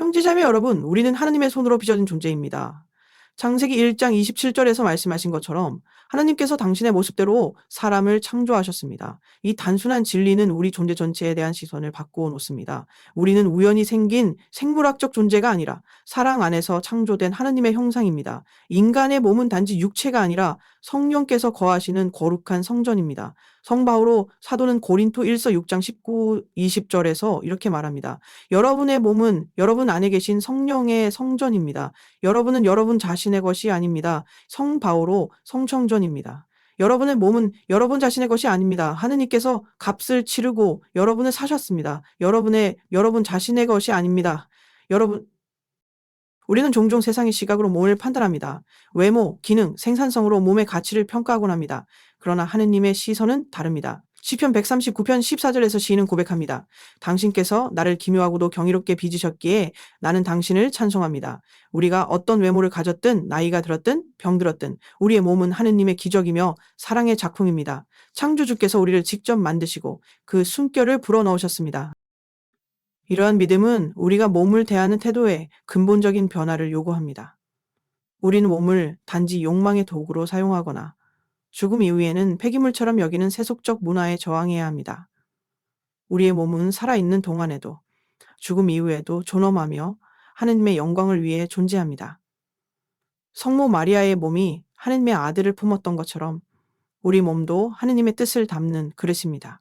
형제자매 여러분, 우리는 하나님의 손으로 빚어진 존재입니다. 창세기 1장 27절에서 말씀하신 것처럼 하나님께서 당신의 모습대로 사람을 창조하셨습니다. 이 단순한 진리는 우리 존재 전체에 대한 시선을 바꾸어 놓습니다. 우리는 우연히 생긴 생물학적 존재가 아니라 사랑 안에서 창조된 하나님의 형상입니다. 인간의 몸은 단지 육체가 아니라 성령께서 거하시는 거룩한 성전입니다. 성바오로 사도는 고린토 1서 6장 19, 20절에서 이렇게 말합니다. 여러분의 몸은 여러분 안에 계신 성령의 성전입니다. 여러분은 여러분 자신의 것이 아닙니다. 성바오로 성청전입니다. 여러분의 몸은 여러분 자신의 것이 아닙니다. 하느님께서 값을 치르고 여러분을 사셨습니다. 여러분 자신의 것이 아닙니다. 여러분, 우리는 종종 세상의 시각으로 몸을 판단합니다. 외모, 기능, 생산성으로 몸의 가치를 평가하곤 합니다. 그러나 하느님의 시선은 다릅니다. 시편 139편 14절에서 시인은 고백합니다. 당신께서 나를 기묘하고도 경이롭게 빚으셨기에 나는 당신을 찬송합니다. 우리가 어떤 외모를 가졌든 나이가 들었든 병들었든 우리의 몸은 하느님의 기적이며 사랑의 작품입니다. 창조주께서 우리를 직접 만드시고 그 숨결을 불어넣으셨습니다. 이러한 믿음은 우리가 몸을 대하는 태도에 근본적인 변화를 요구합니다. 우리는 몸을 단지 욕망의 도구로 사용하거나 죽음 이후에는 폐기물처럼 여기는 세속적 문화에 저항해야 합니다. 우리의 몸은 살아있는 동안에도 죽음 이후에도 존엄하며 하느님의 영광을 위해 존재합니다. 성모 마리아의 몸이 하느님의 아들을 품었던 것처럼 우리 몸도 하느님의 뜻을 담는 그릇입니다.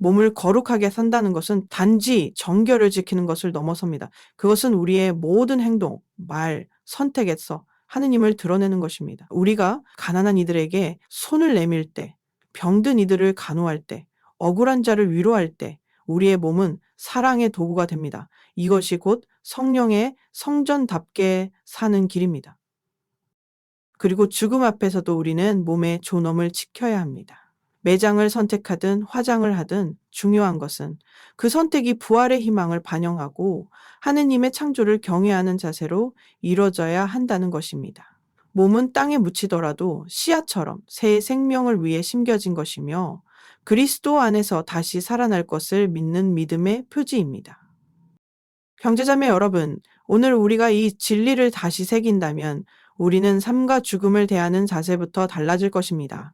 몸을 거룩하게 산다는 것은 단지 정결을 지키는 것을 넘어섭니다. 그것은 우리의 모든 행동, 말, 선택에서 하느님을 드러내는 것입니다. 우리가 가난한 이들에게 손을 내밀 때, 병든 이들을 간호할 때, 억울한 자를 위로할 때, 우리의 몸은 사랑의 도구가 됩니다. 이것이 곧 성령의 성전답게 사는 길입니다. 그리고 죽음 앞에서도 우리는 몸의 존엄을 지켜야 합니다. 매장을 선택하든 화장을 하든 중요한 것은 그 선택이 부활의 희망을 반영하고 하느님의 창조를 경외하는 자세로 이루어져야 한다는 것입니다. 몸은 땅에 묻히더라도 씨앗처럼 새 생명을 위해 심겨진 것이며 그리스도 안에서 다시 살아날 것을 믿는 믿음의 표지입니다. 형제자매 여러분, 오늘 우리가 이 진리를 다시 새긴다면 우리는 삶과 죽음을 대하는 자세부터 달라질 것입니다.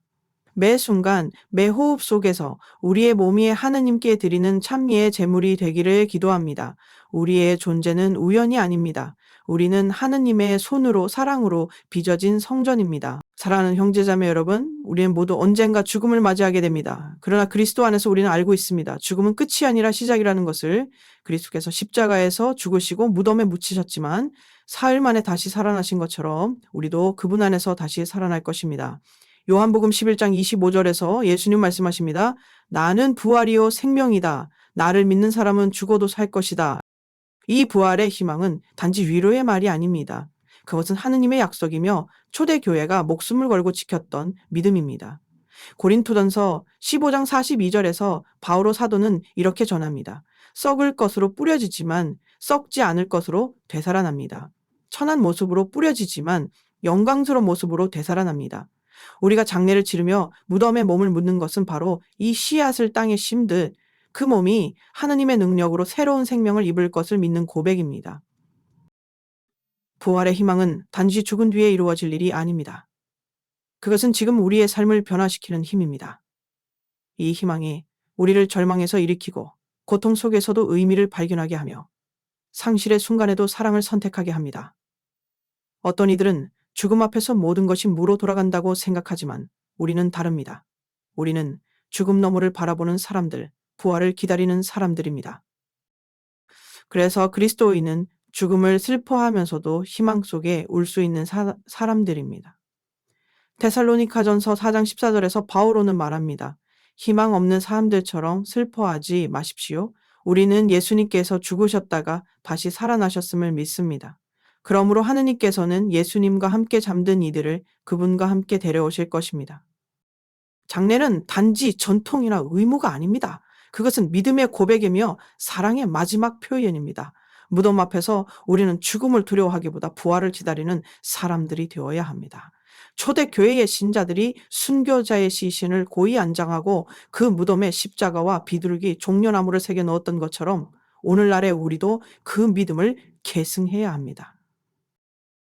매 순간, 매 호흡 속에서 우리의 몸이 하느님께 드리는 찬미의 제물이 되기를 기도합니다. 우리의 존재는 우연이 아닙니다. 우리는 하느님의 손으로 사랑으로 빚어진 성전입니다. 사랑하는 형제자매 여러분, 우리는 모두 언젠가 죽음을 맞이하게 됩니다. 그러나 그리스도 안에서 우리는 알고 있습니다. 죽음은 끝이 아니라 시작이라는 것을. 그리스도께서 십자가에서 죽으시고 무덤에 묻히셨지만 사흘 만에 다시 살아나신 것처럼 우리도 그분 안에서 다시 살아날 것입니다. 요한복음 11장 25절에서 예수님 말씀하십니다. 나는 부활이요 생명이다. 나를 믿는 사람은 죽어도 살 것이다. 이 부활의 희망은 단지 위로의 말이 아닙니다. 그것은 하느님의 약속이며 초대교회가 목숨을 걸고 지켰던 믿음입니다. 고린토전서 15장 42절에서 바오로 사도는 이렇게 전합니다. 썩을 것으로 뿌려지지만 썩지 않을 것으로 되살아납니다. 천한 모습으로 뿌려지지만 영광스러운 모습으로 되살아납니다. 우리가 장례를 치르며 무덤에 몸을 묻는 것은 바로 이 씨앗을 땅에 심듯 그 몸이 하느님의 능력으로 새로운 생명을 입을 것을 믿는 고백입니다. 부활의 희망은 단지 죽은 뒤에 이루어질 일이 아닙니다. 그것은 지금 우리의 삶을 변화시키는 힘입니다. 이 희망이 우리를 절망에서 일으키고 고통 속에서도 의미를 발견하게 하며 상실의 순간에도 사랑을 선택하게 합니다. 어떤 이들은 죽음 앞에서 모든 것이 무로 돌아간다고 생각하지만 우리는 다릅니다. 우리는 죽음 너머를 바라보는 사람들, 부활을 기다리는 사람들입니다. 그래서 그리스도인은 죽음을 슬퍼하면서도 희망 속에 울 수 있는 사람들입니다. 데살로니가전서 4장 14절에서 바오로는 말합니다. 희망 없는 사람들처럼 슬퍼하지 마십시오. 우리는 예수님께서 죽으셨다가 다시 살아나셨음을 믿습니다. 그러므로 하느님께서는 예수님과 함께 잠든 이들을 그분과 함께 데려오실 것입니다. 장례는 단지 전통이나 의무가 아닙니다. 그것은 믿음의 고백이며 사랑의 마지막 표현입니다. 무덤 앞에서 우리는 죽음을 두려워하기보다 부활을 기다리는 사람들이 되어야 합니다. 초대교회의 신자들이 순교자의 시신을 고이 안장하고 그 무덤에 십자가와 비둘기, 종려나무를 새겨 넣었던 것처럼 오늘날의 우리도 그 믿음을 계승해야 합니다.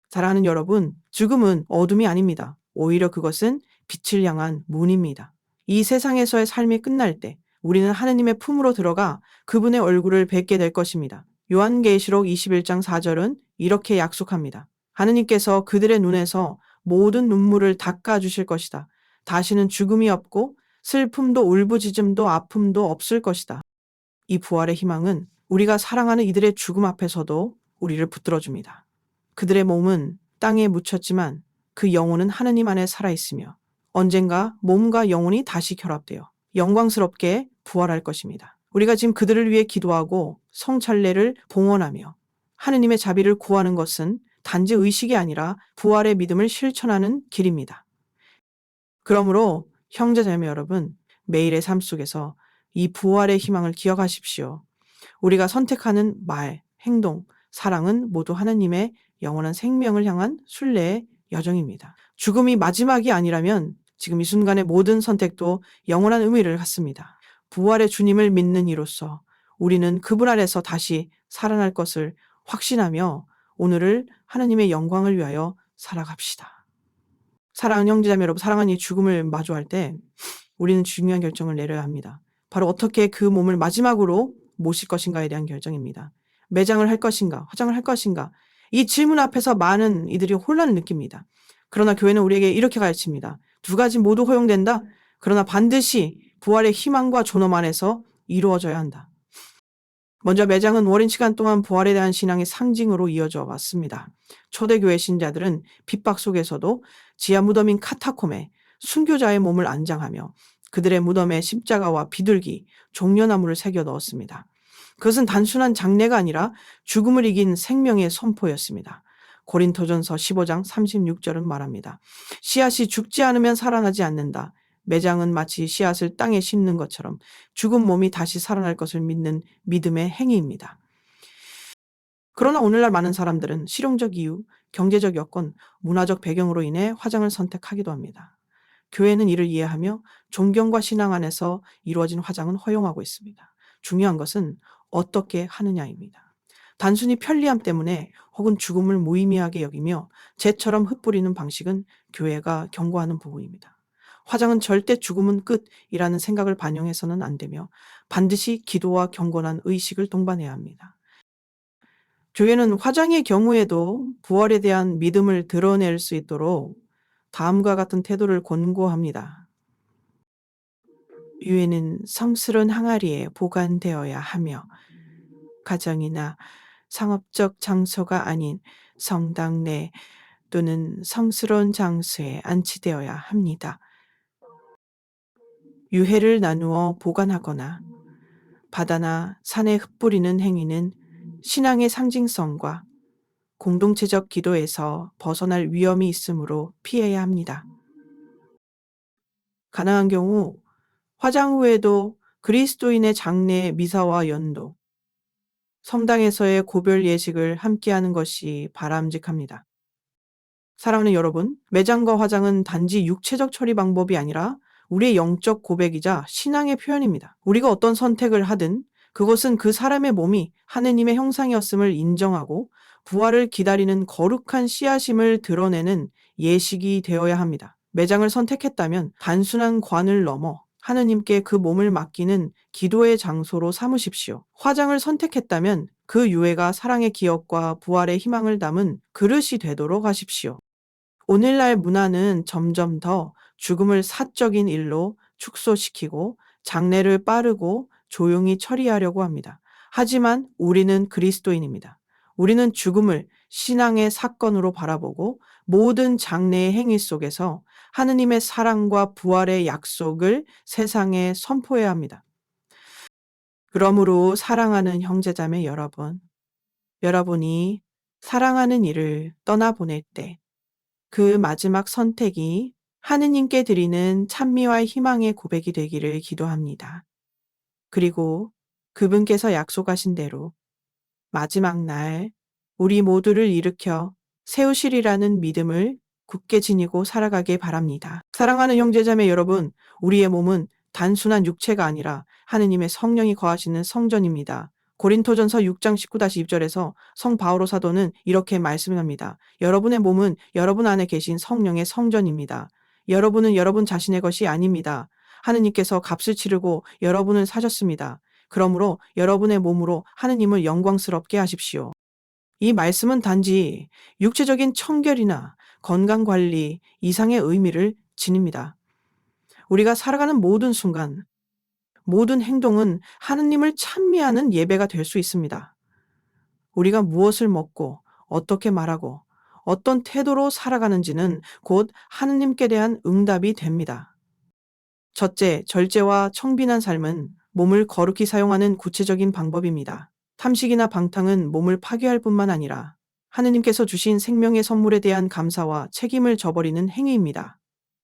사랑하는 여러분, 죽음은 어둠이 아닙니다. 오히려 그것은 빛을 향한 문입니다. 이 세상에서의 삶이 끝날 때 우리는 하느님의 품으로 들어가 그분의 얼굴을 뵙게 될 것입니다. 요한계시록 21장 4절은 이렇게 약속합니다. 하느님께서 그들의 눈에서 모든 눈물을 닦아 주실 것이다. 다시는 죽음이 없고 슬픔도 울부짖음도 아픔도 없을 것이다. 이 부활의 희망은 우리가 사랑하는 이들의 죽음 앞에서도 우리를 붙들어 줍니다. 그들의 몸은 땅에 묻혔지만 그 영혼은 하느님 안에 살아있으며 언젠가 몸과 영혼이 다시 결합되어 영광스럽게 부활할 것입니다. 우리가 지금 그들을 위해 기도하고 성찬례를 봉헌하며 하느님의 자비를 구하는 것은 단지 의식이 아니라 부활의 믿음을 실천하는 길입니다. 그러므로 형제자매 여러분, 매일의 삶 속에서 이 부활의 희망을 기억하십시오. 우리가 선택하는 말, 행동, 사랑은 모두 하나님의 영원한 생명을 향한 순례의 여정입니다. 죽음이 마지막이 아니라면 지금 이 순간의 모든 선택도 영원한 의미를 갖습니다. 부활의 주님을 믿는 이로써 우리는 그분 안에서 다시 살아날 것을 확신하며 오늘을 하나님의 영광을 위하여 살아갑시다. 사랑하는 형제자매 여러분, 사랑하는 이 죽음을 마주할 때 우리는 중요한 결정을 내려야 합니다. 바로 어떻게 그 몸을 마지막으로 모실 것인가에 대한 결정입니다. 매장을 할 것인가, 화장을 할 것인가. 이 질문 앞에서 많은 이들이 혼란을 느낍니다. 그러나 교회는 우리에게 이렇게 가르칩니다. 두 가지 모두 허용된다. 그러나 반드시 부활의 희망과 존엄 안에서 이루어져야 한다. 먼저 매장은 오랜 시간 동안 부활에 대한 신앙의 상징으로 이어져 왔습니다. 초대교회 신자들은 핍박 속에서도 지하 무덤인 카타콤에 순교자의 몸을 안장하며 그들의 무덤에 십자가와 비둘기, 종려나무를 새겨 넣었습니다. 그것은 단순한 장례가 아니라 죽음을 이긴 생명의 선포였습니다. 고린토전서 15장 36절은 말합니다. 씨앗이 죽지 않으면 살아나지 않는다. 매장은 마치 씨앗을 땅에 심는 것처럼 죽은 몸이 다시 살아날 것을 믿는 믿음의 행위입니다. 그러나 오늘날 많은 사람들은 실용적 이유, 경제적 여건, 문화적 배경으로 인해 화장을 선택하기도 합니다. 교회는 이를 이해하며 존경과 신앙 안에서 이루어진 화장은 허용하고 있습니다. 중요한 것은 어떻게 하느냐입니다. 단순히 편리함 때문에 혹은 죽음을 무의미하게 여기며 재처럼 흩뿌리는 방식은 교회가 경고하는 부분입니다. 화장은 절대 죽음은 끝이라는 생각을 반영해서는 안 되며 반드시 기도와 경건한 의식을 동반해야 합니다. 교회는 화장의 경우에도 부활에 대한 믿음을 드러낼 수 있도록 다음과 같은 태도를 권고합니다. 유해는 성스러운 항아리에 보관되어야 하며 가정이나 상업적 장소가 아닌 성당 내 또는 성스러운 장소에 안치되어야 합니다. 유해를 나누어 보관하거나 바다나 산에 흩뿌리는 행위는 신앙의 상징성과 공동체적 기도에서 벗어날 위험이 있으므로 피해야 합니다. 가능한 경우 화장 후에도 그리스도인의 장례 미사와 연도, 성당에서의 고별 예식을 함께하는 것이 바람직합니다. 사랑하는 여러분, 매장과 화장은 단지 육체적 처리 방법이 아니라 우리의 영적 고백이자 신앙의 표현입니다. 우리가 어떤 선택을 하든 그것은 그 사람의 몸이 하느님의 형상이었음을 인정하고 부활을 기다리는 거룩한 씨앗임을 드러내는 예식이 되어야 합니다. 매장을 선택했다면 단순한 관을 넘어 하느님께 그 몸을 맡기는 기도의 장소로 삼으십시오. 화장을 선택했다면 그 유해가 사랑의 기억과 부활의 희망을 담은 그릇이 되도록 하십시오. 오늘날 문화는 점점 더 죽음을 사적인 일로 축소시키고 장례를 빠르고 조용히 처리하려고 합니다. 하지만 우리는 그리스도인입니다. 우리는 죽음을 신앙의 사건으로 바라보고 모든 장례의 행위 속에서 하느님의 사랑과 부활의 약속을 세상에 선포해야 합니다. 그러므로 사랑하는 형제자매 여러분, 여러분이 사랑하는 이를 떠나보낼 때 그 마지막 선택이 하느님께 드리는 찬미와 희망의 고백이 되기를 기도합니다. 그리고 그분께서 약속하신 대로 마지막 날 우리 모두를 일으켜 세우시리라는 믿음을 굳게 지니고 살아가길 바랍니다. 사랑하는 형제자매 여러분, 우리의 몸은 단순한 육체가 아니라 하느님의 성령이 거하시는 성전입니다. 고린토전서 6장 19-20절에서 성 바오로 사도는 이렇게 말씀합니다. 여러분의 몸은 여러분 안에 계신 성령의 성전입니다. 여러분은 여러분 자신의 것이 아닙니다. 하느님께서 값을 치르고 여러분을 사셨습니다. 그러므로 여러분의 몸으로 하느님을 영광스럽게 하십시오. 이 말씀은 단지 육체적인 청결이나 건강관리 이상의 의미를 지닙니다. 우리가 살아가는 모든 순간, 모든 행동은 하느님을 찬미하는 예배가 될 수 있습니다. 우리가 무엇을 먹고 어떻게 말하고 어떤 태도로 살아가는지는 곧 하느님께 대한 응답이 됩니다. 첫째, 절제와 청빈한 삶은 몸을 거룩히 사용하는 구체적인 방법입니다. 탐식이나 방탕은 몸을 파괴할 뿐만 아니라 하느님께서 주신 생명의 선물에 대한 감사와 책임을 저버리는 행위입니다.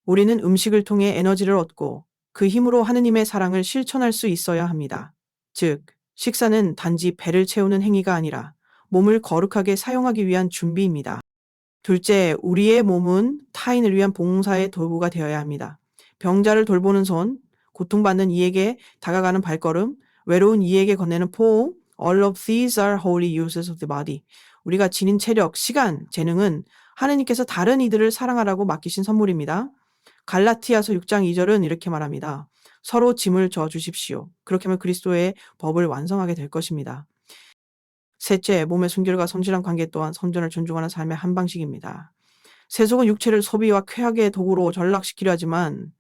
우리는 음식을 통해 에너지를 얻고 그 힘으로 하느님의 사랑을 실천할 수 있어야 합니다. 즉, 식사는 단지 배를 채우는 행위가 아니라 몸을 거룩하게 사용하기 위한 준비입니다. 둘째, 우리의 몸은 타인을 위한 봉사의 도구가 되어야 합니다. 병자를 돌보는 손, 고통받는 이에게 다가가는 발걸음, 외로운 이에게 건네는 포옹, all of these are holy uses of the body. 우리가 지닌 체력, 시간, 재능은 하느님께서 다른 이들을 사랑하라고 맡기신 선물입니다. 갈라티아서 6장 2절은 이렇게 말합니다. 서로 짐을 져 주십시오. 그렇게 하면 그리스도의 법을 완성하게 될 것입니다. 셋째, 몸의 순결과 성실한 관계 또한 성전을 존중하는 삶의 한 방식입니다. 세속은 육체를 소비와 쾌락의 도구로 전락시키려 하지만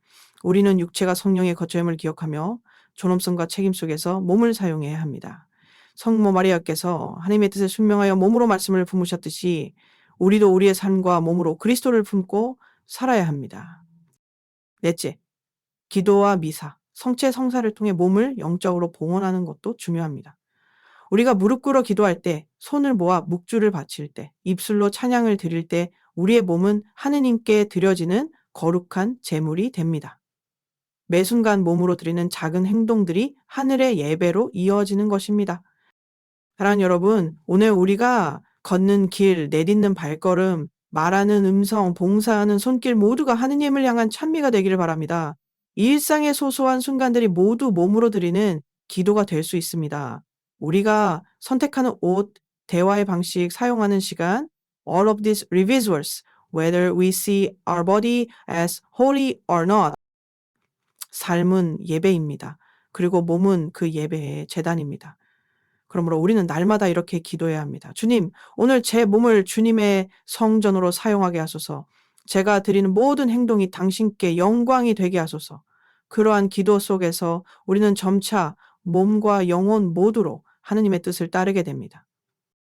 우리는 육체가 성령의 거처임을 기억하며 존엄성과 책임 속에서 몸을 사용해야 합니다. 성모 마리아께서 하나님의 뜻에 순명하여 몸으로 말씀을 품으셨듯이 우리도 우리의 삶과 몸으로 그리스도를 품고 살아야 합니다. 넷째, 기도와 미사, 성체 성사를 통해 몸을 영적으로 봉헌하는 것도 중요합니다. 우리가 무릎 꿇어 기도할 때, 손을 모아 묵주를 바칠 때, 입술로 찬양을 드릴 때 우리의 몸은 하느님께 드려지는 거룩한 제물이 됩니다. 매 순간 몸으로 드리는 작은 행동들이 하늘의 예배로 이어지는 것입니다. 사랑하는 여러분, 오늘 우리가 걷는 길, 내딛는 발걸음, 말하는 음성, 봉사하는 손길 모두가 하느님을 향한 찬미가 되기를 바랍니다. 이 일상의 소소한 순간들이 모두 몸으로 드리는 기도가 될 수 있습니다. 우리가 선택하는 옷, 대화의 방식, 사용하는 시간, all of these revisuals, whether we see our body as holy or not, 삶은 예배입니다. 그리고 몸은 그 예배의 제단입니다. 그러므로 우리는 날마다 이렇게 기도해야 합니다. 주님, 오늘 제 몸을 주님의 성전으로 사용하게 하소서. 제가 드리는 모든 행동이 당신께 영광이 되게 하소서. 그러한 기도 속에서 우리는 점차 몸과 영혼 모두로 하느님의 뜻을 따르게 됩니다.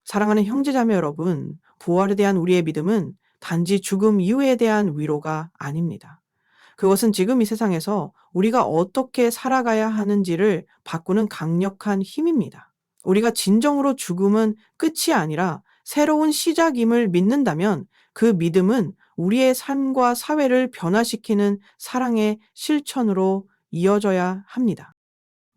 사랑하는 형제자매 여러분, 부활에 대한 우리의 믿음은 단지 죽음 이후에 대한 위로가 아닙니다. 그것은 지금 이 세상에서 우리가 어떻게 살아가야 하는지를 바꾸는 강력한 힘입니다. 우리가 진정으로 죽음은 끝이 아니라 새로운 시작임을 믿는다면 그 믿음은 우리의 삶과 사회를 변화시키는 사랑의 실천으로 이어져야 합니다.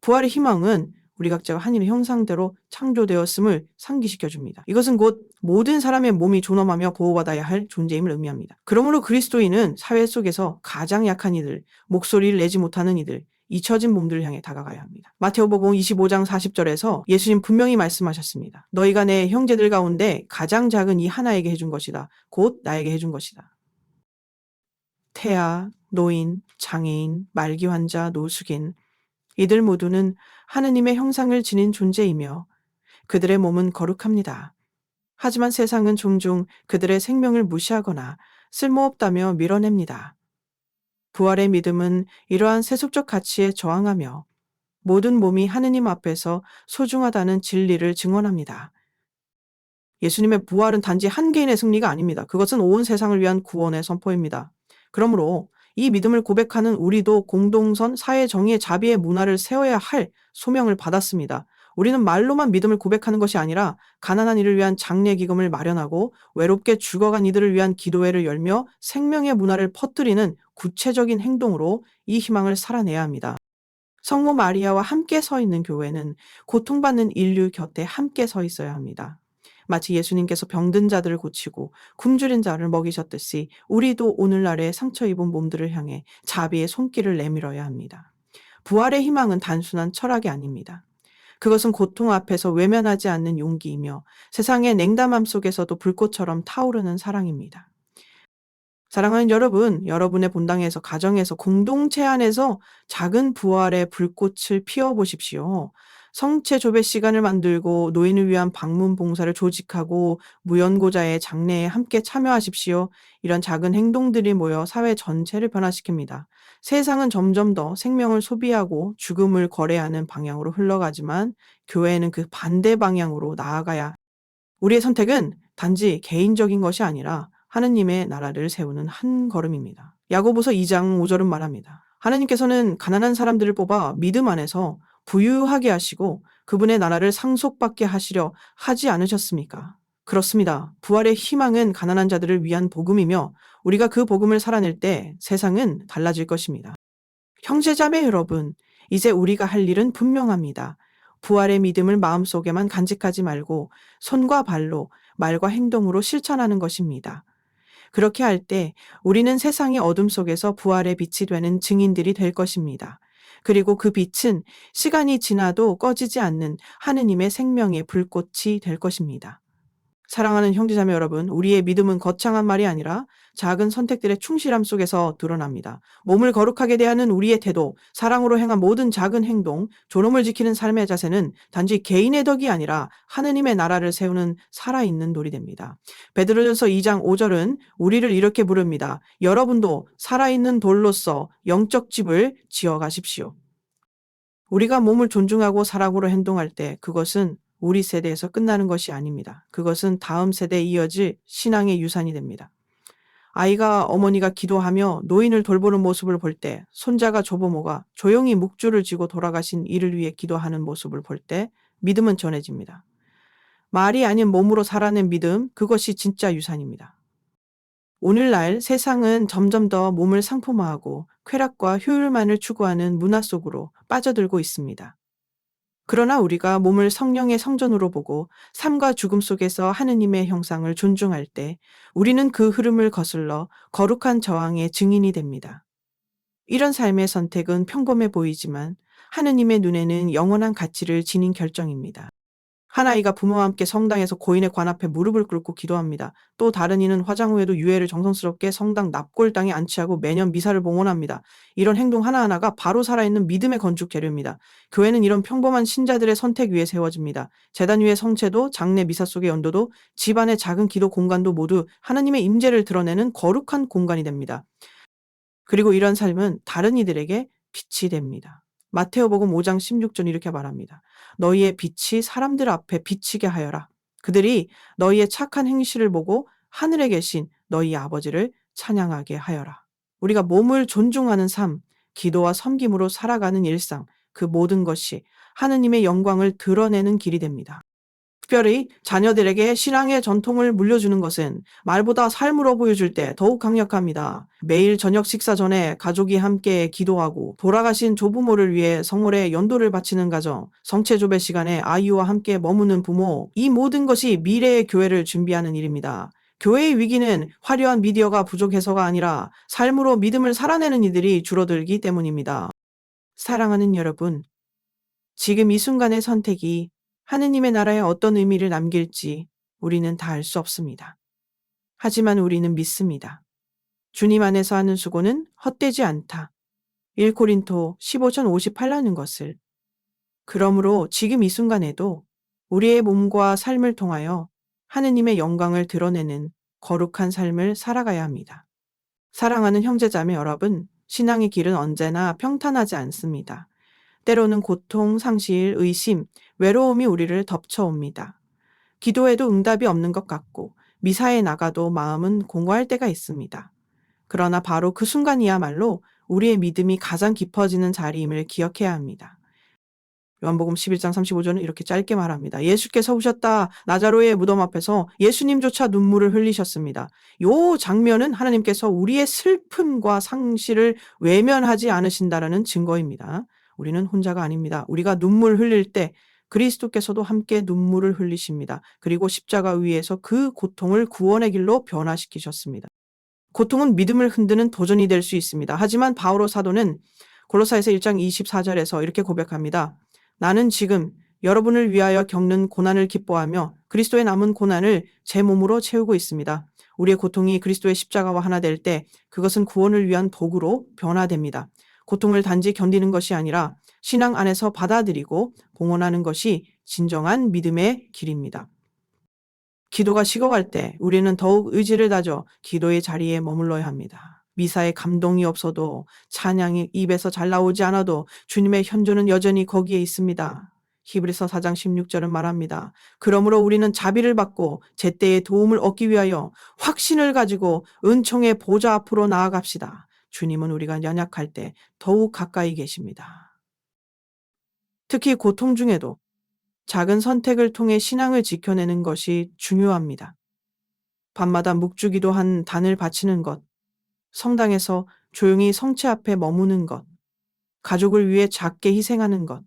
부활의 희망은 우리 각자가 하나님의 형상대로 창조되었음을 상기시켜 줍니다. 이것은 곧 모든 사람의 몸이 존엄하며 보호받아야 할 존재임을 의미합니다. 그러므로 그리스도인은 사회 속에서 가장 약한 이들, 목소리를 내지 못하는 이들, 잊혀진 몸들을 향해 다가가야 합니다. 마태오복음 25장 40절에서 예수님 분명히 말씀하셨습니다. 너희가 내 형제들 가운데 가장 작은 이 하나에게 해준 것이다. 곧 나에게 해준 것이다. 태아, 노인, 장애인, 말기 환자, 노숙인, 이들 모두는 하느님의 형상을 지닌 존재이며 그들의 몸은 거룩합니다. 하지만 세상은 종종 그들의 생명을 무시하거나 쓸모없다며 밀어냅니다. 부활의 믿음은 이러한 세속적 가치에 저항하며 모든 몸이 하느님 앞에서 소중하다는 진리를 증언합니다. 예수님의 부활은 단지 한 개인의 승리가 아닙니다. 그것은 온 세상을 위한 구원의 선포입니다. 그러므로 이 믿음을 고백하는 우리도 공동선 사회 정의의 자비의 문화를 세워야 할 소명을 받았습니다. 우리는 말로만 믿음을 고백하는 것이 아니라 가난한 이를 위한 장례 기금을 마련하고 외롭게 죽어간 이들을 위한 기도회를 열며 생명의 문화를 퍼뜨리는 구체적인 행동으로 이 희망을 살아내야 합니다. 성모 마리아와 함께 서 있는 교회는 고통받는 인류 곁에 함께 서 있어야 합니다. 마치 예수님께서 병든 자들을 고치고 굶주린 자를 먹이셨듯이 우리도 오늘날의 상처 입은 몸들을 향해 자비의 손길을 내밀어야 합니다. 부활의 희망은 단순한 철학이 아닙니다. 그것은 고통 앞에서 외면하지 않는 용기이며 세상의 냉담함 속에서도 불꽃처럼 타오르는 사랑입니다. 사랑하는 여러분, 여러분의 본당에서, 가정에서, 공동체 안에서 작은 부활의 불꽃을 피워보십시오. 성체 조배 시간을 만들고 노인을 위한 방문 봉사를 조직하고 무연고자의 장례에 함께 참여하십시오. 이런 작은 행동들이 모여 사회 전체를 변화시킵니다. 세상은 점점 더 생명을 소비하고 죽음을 거래하는 방향으로 흘러가지만 교회는 그 반대 방향으로 나아가야 우리의 선택은 단지 개인적인 것이 아니라 하느님의 나라를 세우는 한 걸음입니다. 야고보서 2장 5절은 말합니다. 하나님께서는 가난한 사람들을 뽑아 믿음 안에서 부유하게 하시고 그분의 나라를 상속받게 하시려 하지 않으셨습니까? 그렇습니다. 부활의 희망은 가난한 자들을 위한 복음이며 우리가 그 복음을 살아낼 때 세상은 달라질 것입니다. 형제자매 여러분, 이제 우리가 할 일은 분명합니다. 부활의 믿음을 마음속에만 간직하지 말고 손과 발로, 말과 행동으로 실천하는 것입니다. 그렇게 할 때 우리는 세상의 어둠 속에서 부활의 빛이 되는 증인들이 될 것입니다. 그리고 그 빛은 시간이 지나도 꺼지지 않는 하느님의 생명의 불꽃이 될 것입니다. 사랑하는 형제자매 여러분, 우리의 믿음은 거창한 말이 아니라 작은 선택들의 충실함 속에서 드러납니다. 몸을 거룩하게 대하는 우리의 태도, 사랑으로 행한 모든 작은 행동, 존엄을 지키는 삶의 자세는 단지 개인의 덕이 아니라 하느님의 나라를 세우는 살아있는 돌이 됩니다. 베드로전서 2장 5절은 우리를 이렇게 부릅니다. 여러분도 살아있는 돌로서 영적 집을 지어가십시오. 우리가 몸을 존중하고 사랑으로 행동할 때 그것은 우리 세대에서 끝나는 것이 아닙니다. 그것은 다음 세대에 이어질 신앙의 유산이 됩니다. 아이가 어머니가 기도하며 노인을 돌보는 모습을 볼 때, 손자가 조부모가 조용히 묵주를 쥐고 돌아가신 이를 위해 기도하는 모습을 볼 때 믿음은 전해집니다. 말이 아닌 몸으로 살아낸 믿음, 그것이 진짜 유산입니다. 오늘날 세상은 점점 더 몸을 상품화하고 쾌락과 효율만을 추구하는 문화 속으로 빠져들고 있습니다. 그러나 우리가 몸을 성령의 성전으로 보고 삶과 죽음 속에서 하느님의 형상을 존중할 때 우리는 그 흐름을 거슬러 거룩한 저항의 증인이 됩니다. 이런 삶의 선택은 평범해 보이지만 하느님의 눈에는 영원한 가치를 지닌 결정입니다. 한 아이가 부모와 함께 성당에서 고인의 관 앞에 무릎을 꿇고 기도합니다. 또 다른 이는 화장 후에도 유해를 정성스럽게 성당 납골당에 안치하고 매년 미사를 봉헌합니다. 이런 행동 하나하나가 바로 살아있는 믿음의 건축 재료입니다. 교회는 이런 평범한 신자들의 선택 위에 세워집니다. 제단 위의 성체도 장례 미사 속의 연도도 집안의 작은 기도 공간도 모두 하나님의 임재를 드러내는 거룩한 공간이 됩니다. 그리고 이런 삶은 다른 이들에게 빛이 됩니다. 마테오복음 5장 16절 이렇게 말합니다. 너희의 빛이 사람들 앞에 비치게 하여라. 그들이 너희의 착한 행실을 보고 하늘에 계신 너희 아버지를 찬양하게 하여라. 우리가 몸을 존중하는 삶, 기도와 섬김으로 살아가는 일상, 그 모든 것이 하느님의 영광을 드러내는 길이 됩니다. 특별히 자녀들에게 신앙의 전통을 물려주는 것은 말보다 삶으로 보여줄 때 더욱 강력합니다. 매일 저녁 식사 전에 가족이 함께 기도하고 돌아가신 조부모를 위해 성월에 연도를 바치는 가정, 성체조배 시간에 아이와 함께 머무는 부모, 이 모든 것이 미래의 교회를 준비하는 일입니다. 교회의 위기는 화려한 미디어가 부족해서가 아니라 삶으로 믿음을 살아내는 이들이 줄어들기 때문입니다. 사랑하는 여러분, 지금 이 순간의 선택이 하느님의 나라에 어떤 의미를 남길지 우리는 다 알 수 없습니다. 하지만 우리는 믿습니다. 주님 안에서 하는 수고는 헛되지 않다. 1코린토 15장 58라는 것을. 그러므로 지금 이 순간에도 우리의 몸과 삶을 통하여 하느님의 영광을 드러내는 거룩한 삶을 살아가야 합니다. 사랑하는 형제자매 여러분, 신앙의 길은 언제나 평탄하지 않습니다. 때로는 고통, 상실, 의심, 외로움이 우리를 덮쳐옵니다. 기도에도 응답이 없는 것 같고 미사에 나가도 마음은 공허할 때가 있습니다. 그러나 바로 그 순간이야말로 우리의 믿음이 가장 깊어지는 자리임을 기억해야 합니다. 요한복음 11장 35절은 이렇게 짧게 말합니다. 예수께서 오셨다. 나자로의 무덤 앞에서 예수님조차 눈물을 흘리셨습니다. 요 장면은 하나님께서 우리의 슬픔과 상실을 외면하지 않으신다라는 증거입니다. 우리는 혼자가 아닙니다. 우리가 눈물 흘릴 때 그리스도께서도 함께 눈물을 흘리십니다. 그리고 십자가 위에서 그 고통을 구원의 길로 변화시키셨습니다. 고통은 믿음을 흔드는 도전이 될 수 있습니다. 하지만 바오로 사도는 골로새서 1장 24절에서 이렇게 고백합니다. 나는 지금 여러분을 위하여 겪는 고난을 기뻐하며 그리스도의 남은 고난을 제 몸으로 채우고 있습니다. 우리의 고통이 그리스도의 십자가와 하나 될 때 그것은 구원을 위한 도구로 변화됩니다. 고통을 단지 견디는 것이 아니라 신앙 안에서 받아들이고 봉헌하는 것이 진정한 믿음의 길입니다. 기도가 식어갈 때 우리는 더욱 의지를 다져 기도의 자리에 머물러야 합니다. 미사에 감동이 없어도 찬양이 입에서 잘 나오지 않아도 주님의 현존은 여전히 거기에 있습니다. 히브리서 4장 16절은 말합니다. 그러므로 우리는 자비를 받고 제때에 도움을 얻기 위하여 확신을 가지고 은총의 보좌 앞으로 나아갑시다. 주님은 우리가 연약할 때 더욱 가까이 계십니다. 특히 고통 중에도 작은 선택을 통해 신앙을 지켜내는 것이 중요합니다. 밤마다 묵주기도 단을 바치는 것, 성당에서 조용히 성체 앞에 머무는 것, 가족을 위해 작게 희생하는 것,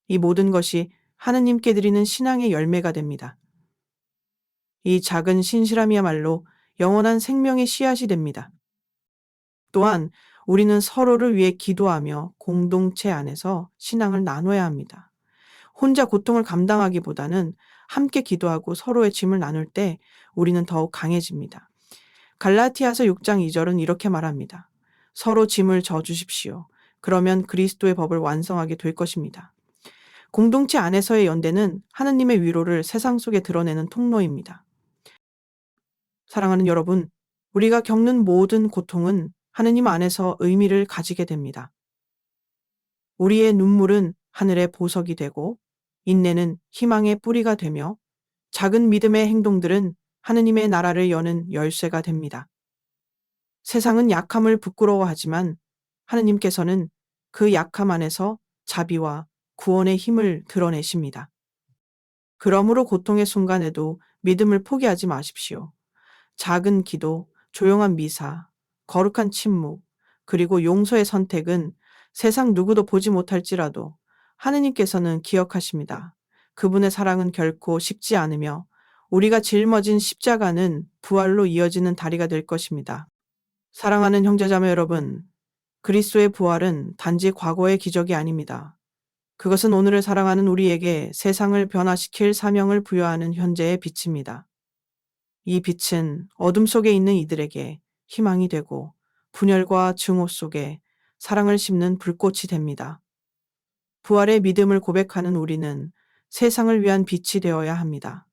이 모든 것이 하느님께 드리는 신앙의 열매가 됩니다. 이 작은 신실함이야말로 영원한 생명의 씨앗이 됩니다. 또한 우리는 서로를 위해 기도하며 공동체 안에서 신앙을 나눠야 합니다. 혼자 고통을 감당하기보다는 함께 기도하고 서로의 짐을 나눌 때 우리는 더욱 강해집니다. 갈라티아서 6장 2절은 이렇게 말합니다. 서로 짐을 져주십시오. 그러면 그리스도의 법을 완성하게 될 것입니다. 공동체 안에서의 연대는 하느님의 위로를 세상 속에 드러내는 통로입니다. 사랑하는 여러분, 우리가 겪는 모든 고통은 하느님 안에서 의미를 가지게 됩니다. 우리의 눈물은 하늘의 보석이 되고 인내는 희망의 뿌리가 되며 작은 믿음의 행동들은 하느님의 나라를 여는 열쇠가 됩니다. 세상은 약함을 부끄러워하지만 하느님께서는 그 약함 안에서 자비와 구원의 힘을 드러내십니다. 그러므로 고통의 순간에도 믿음을 포기하지 마십시오. 작은 기도, 조용한 미사, 거룩한 침묵, 그리고 용서의 선택은 세상 누구도 보지 못할지라도 하느님께서는 기억하십니다. 그분의 사랑은 결코 식지 않으며 우리가 짊어진 십자가는 부활로 이어지는 다리가 될 것입니다. 사랑하는 형제자매 여러분, 그리스도의 부활은 단지 과거의 기적이 아닙니다. 그것은 오늘을 사랑하는 우리에게 세상을 변화시킬 사명을 부여하는 현재의 빛입니다. 이 빛은 어둠 속에 있는 이들에게 희망이 되고 분열과 증오 속에 사랑을 심는 불꽃이 됩니다. 부활의 믿음을 고백하는 우리는 세상을 위한 빛이 되어야 합니다.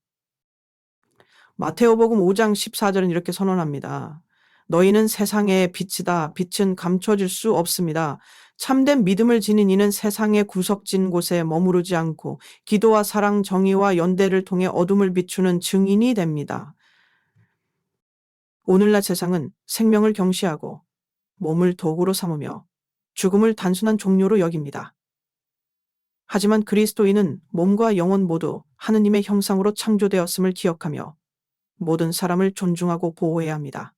마테오복음 5장 14절은 이렇게 선언합니다. 너희는 세상의 빛이다. 빛은 감춰질 수 없습니다. 참된 믿음을 지닌 이는 세상의 구석진 곳에 머무르지 않고 기도와 사랑, 정의와 연대를 통해 어둠을 비추는 증인이 됩니다. 오늘날 세상은 생명을 경시하고 몸을 도구로 삼으며 죽음을 단순한 종료로 여깁니다. 하지만 그리스도인은 몸과 영혼 모두 하느님의 형상으로 창조되었음을 기억하며 모든 사람을 존중하고 보호해야 합니다.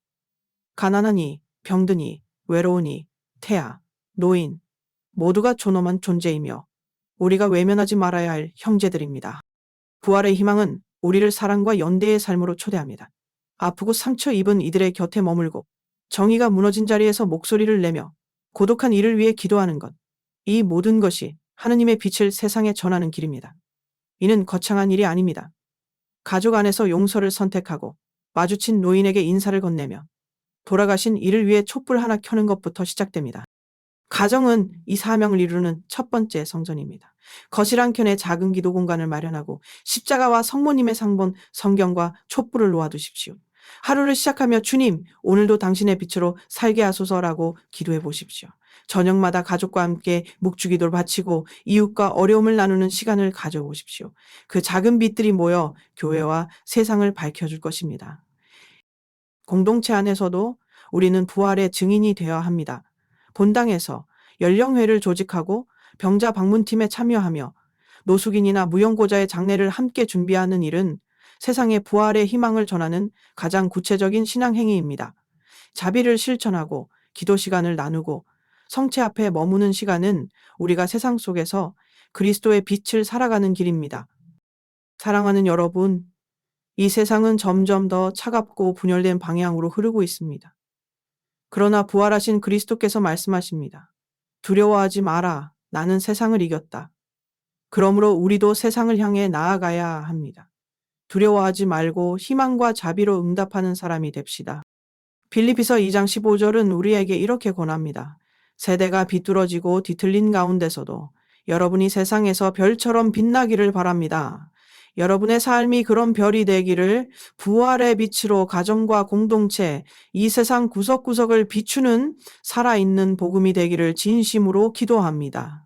가난하니, 병드니, 외로우니, 태아, 노인, 모두가 존엄한 존재이며 우리가 외면하지 말아야 할 형제들입니다. 부활의 희망은 우리를 사랑과 연대의 삶으로 초대합니다. 아프고 상처 입은 이들의 곁에 머물고 정의가 무너진 자리에서 목소리를 내며 고독한 이를 위해 기도하는 것. 이 모든 것이 하느님의 빛을 세상에 전하는 길입니다. 이는 거창한 일이 아닙니다. 가족 안에서 용서를 선택하고 마주친 노인에게 인사를 건네며 돌아가신 이를 위해 촛불 하나 켜는 것부터 시작됩니다. 가정은 이 사명을 이루는 첫 번째 성전입니다. 거실 한켠에 작은 기도 공간을 마련하고 십자가와 성모님의 상본, 성경과 촛불을 놓아두십시오. 하루를 시작하며 주님, 오늘도 당신의 빛으로 살게 하소서라고 기도해 보십시오. 저녁마다 가족과 함께 묵주기도를 바치고 이웃과 어려움을 나누는 시간을 가져보십시오. 그 작은 빛들이 모여 교회와 세상을 밝혀줄 것입니다. 공동체 안에서도 우리는 부활의 증인이 되어야 합니다. 본당에서 연령회를 조직하고 병자 방문팀에 참여하며 노숙인이나 무용고자의 장례를 함께 준비하는 일은 세상의 부활의 희망을 전하는 가장 구체적인 신앙 행위입니다. 자비를 실천하고 기도 시간을 나누고 성체 앞에 머무는 시간은 우리가 세상 속에서 그리스도의 빛을 살아가는 길입니다. 사랑하는 여러분, 이 세상은 점점 더 차갑고 분열된 방향으로 흐르고 있습니다. 그러나 부활하신 그리스도께서 말씀하십니다. 두려워하지 마라. 나는 세상을 이겼다. 그러므로 우리도 세상을 향해 나아가야 합니다. 두려워하지 말고 희망과 자비로 응답하는 사람이 됩시다. 빌립비서 2장 15절은 우리에게 이렇게 권합니다. 세대가 비뚤어지고 뒤틀린 가운데서도 여러분이 세상에서 별처럼 빛나기를 바랍니다. 여러분의 삶이 그런 별이 되기를, 부활의 빛으로 가정과 공동체, 이 세상 구석구석을 비추는 살아있는 복음이 되기를 진심으로 기도합니다.